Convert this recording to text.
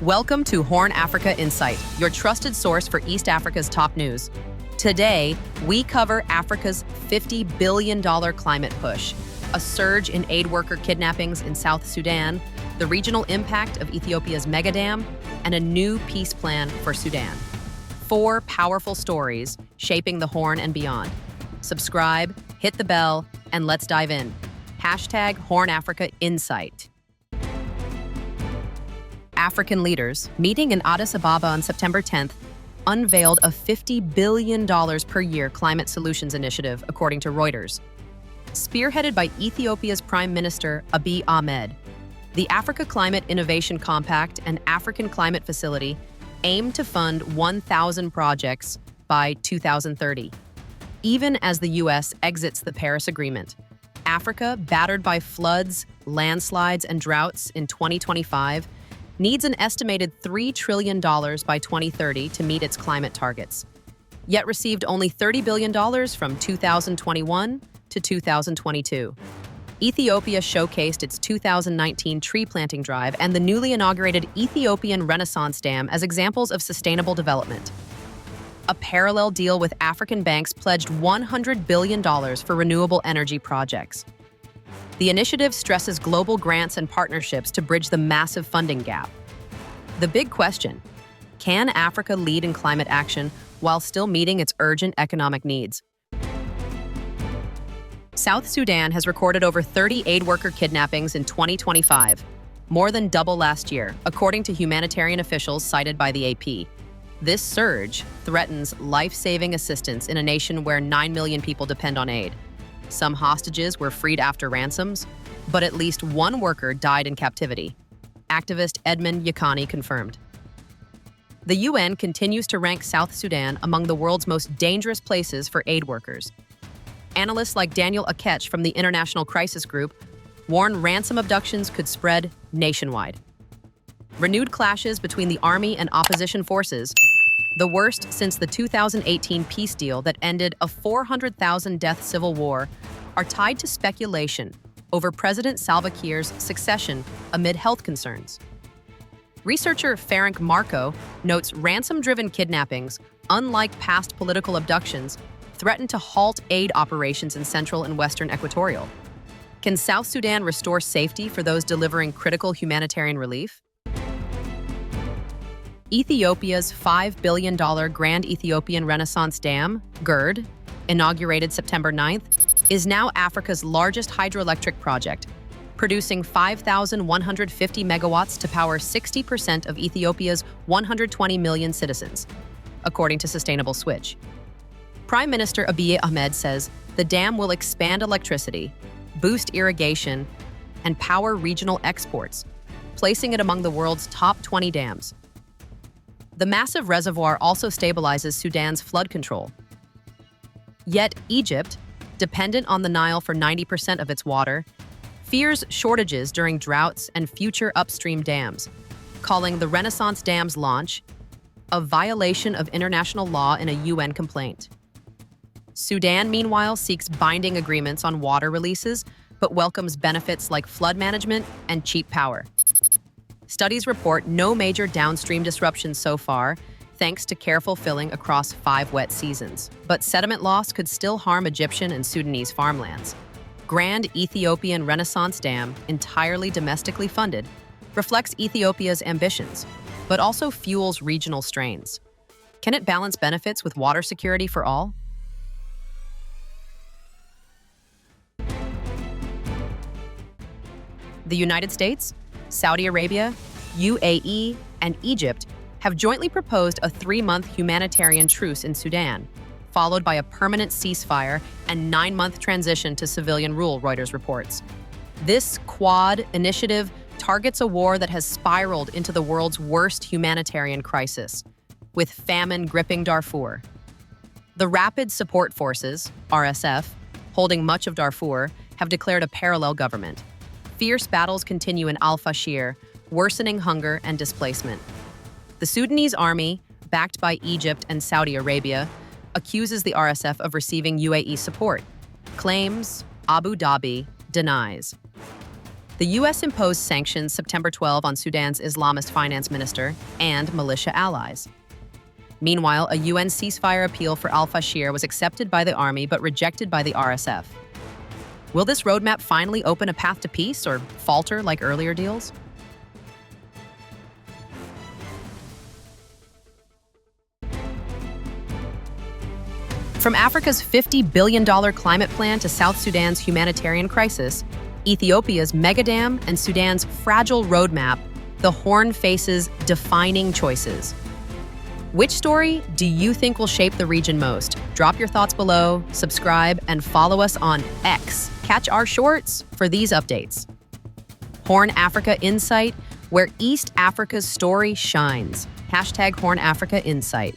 Welcome to HornAfrica Insight, your trusted source for East Africa's top news. Today, we cover Africa's $50 billion climate push, a surge in aid worker kidnappings in South Sudan, the regional impact of Ethiopia's megadam, and a new peace plan for Sudan. 4 powerful stories shaping the Horn and beyond. Subscribe, hit the bell, and let's dive in. #HornAfrica Insight. African leaders, meeting in Addis Ababa on September 10th, unveiled a $50 billion per year climate solutions initiative, according to Reuters. Spearheaded by Ethiopia's Prime Minister Abiy Ahmed, the Africa Climate Innovation Compact and African Climate Facility aim to fund 1,000 projects by 2030. Even as the U.S. exits the Paris Agreement, Africa, battered by floods, landslides, and droughts in 2025, needs an estimated $3 trillion by 2030 to meet its climate targets, yet received only $30 billion from 2021 to 2022. Ethiopia showcased its 2019 tree planting drive and the newly inaugurated Ethiopian Renaissance Dam as examples of sustainable development. A parallel deal with African banks pledged $100 billion for renewable energy projects. The initiative stresses global grants and partnerships to bridge the massive funding gap. The big question: can Africa lead in climate action while still meeting its urgent economic needs? South Sudan has recorded over 30 aid worker kidnappings in 2025, more than double last year, according to humanitarian officials cited by the AP. This surge threatens life-saving assistance in a nation where 9 million people depend on aid. Some hostages were freed after ransoms, but at least one worker died in captivity. Activist Edmund Yakani confirmed. The UN continues to rank South Sudan among the world's most dangerous places for aid workers. Analysts like Daniel Akech from the International Crisis Group warn ransom abductions could spread nationwide. Renewed clashes between the army and opposition forces, the worst since the 2018 peace deal that ended a 400,000-death civil war, are tied to speculation over President Salva Kiir's succession amid health concerns. Researcher Ferenc Marco notes ransom-driven kidnappings, unlike past political abductions, threaten to halt aid operations in central and western Equatorial. Can South Sudan restore safety for those delivering critical humanitarian relief? Ethiopia's $5 billion Grand Ethiopian Renaissance Dam, GERD, inaugurated September 9th, is now Africa's largest hydroelectric project, producing 5,150 megawatts to power 60% of Ethiopia's 120 million citizens, according to Sustainable Switch. Prime Minister Abiy Ahmed says the dam will expand electricity, boost irrigation, and power regional exports, placing it among the world's top 20 dams. The massive reservoir also stabilizes Sudan's flood control. Yet Egypt, dependent on the Nile for 90% of its water, fears shortages during droughts and future upstream dams, calling the Renaissance Dam's launch a violation of international law in a UN complaint. Sudan, meanwhile, seeks binding agreements on water releases, but welcomes benefits like flood management and cheap power. Studies report no major downstream disruptions so far, thanks to careful filling across 5 wet seasons. But sediment loss could still harm Egyptian and Sudanese farmlands. Grand Ethiopian Renaissance Dam, entirely domestically funded, reflects Ethiopia's ambitions, but also fuels regional strains. Can it balance benefits with water security for all? The United States, Saudi Arabia, UAE, and Egypt have jointly proposed a 3-month humanitarian truce in Sudan, followed by a permanent ceasefire and 9-month transition to civilian rule, Reuters reports. This Quad initiative targets a war that has spiraled into the world's worst humanitarian crisis, with famine gripping Darfur. The Rapid Support Forces, RSF, holding much of Darfur, have declared a parallel government. Fierce battles continue in al-Fashir, worsening hunger and displacement. The Sudanese army, backed by Egypt and Saudi Arabia, accuses the RSF of receiving UAE support. Claims Abu Dhabi denies. The U.S. imposed sanctions September 12 on Sudan's Islamist finance minister and militia allies. Meanwhile, a UN ceasefire appeal for al-Fashir was accepted by the army but rejected by the RSF. Will this roadmap finally open a path to peace or falter like earlier deals? From Africa's $50 billion climate plan to South Sudan's humanitarian crisis, Ethiopia's megadam, and Sudan's fragile roadmap, the Horn faces defining choices. Which story do you think will shape the region most? Drop your thoughts below, subscribe, and follow us on X. Catch our shorts for these updates. HornAfrica Insight, where East Africa's story shines. #HornAfrica Insight.